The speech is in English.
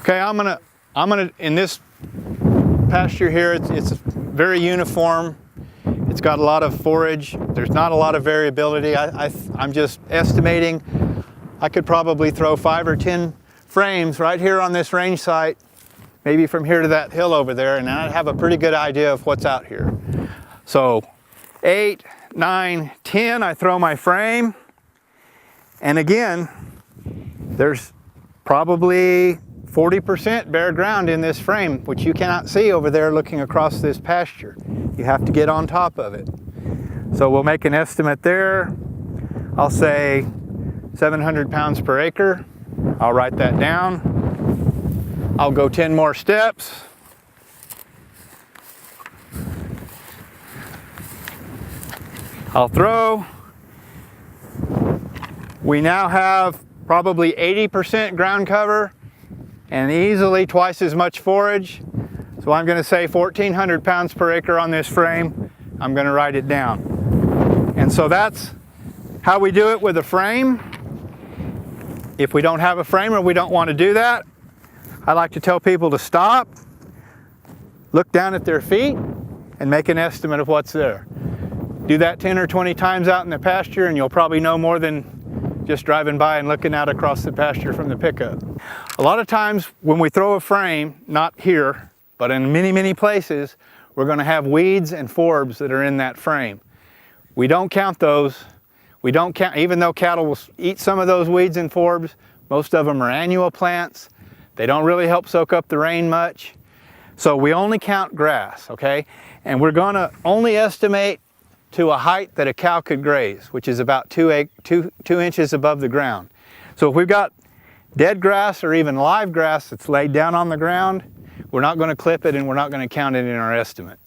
Okay, I'm gonna in this pasture here, it's very uniform. It's got a lot of forage. There's not a lot of variability. I'm just estimating I could probably throw 5 or 10 frames right here on this range site, maybe from here to that hill over there, and I'd have a pretty good idea of what's out here. So 8, 9, 10, I throw my frame, and again, there's probably 40% bare ground in this frame, which you cannot see over there looking across this pasture. You have to get on top of it. So we'll make an estimate there. I'll say 700 pounds per acre. I'll write that down. I'll go 10 more steps. I'll throw. We now have probably 80% ground cover and easily twice as much forage. So I'm going to say 1,400 pounds per acre on this frame. I'm going to write it down. And so that's how we do it with a frame. If we don't have a frame or we don't want to do that, I like to tell people to stop, look down at their feet, and make an estimate of what's there. Do that 10 or 20 times out in the pasture and you'll probably know more than just driving by and looking out across the pasture from the pickup. A lot of times when we throw a frame, not here, but in many places, we're going to have weeds and forbs that are in that frame. We don't count those. We don't count, even though cattle will eat some of those weeds and forbs, most of them are annual plants. They don't really help soak up the rain much. So we only count grass, okay? And we're going to only estimate to a height that a cow could graze, which is about 2 inches above the ground. So if we've got dead grass or even live grass that's laid down on the ground, we're not going to clip it and we're not going to count it in our estimate.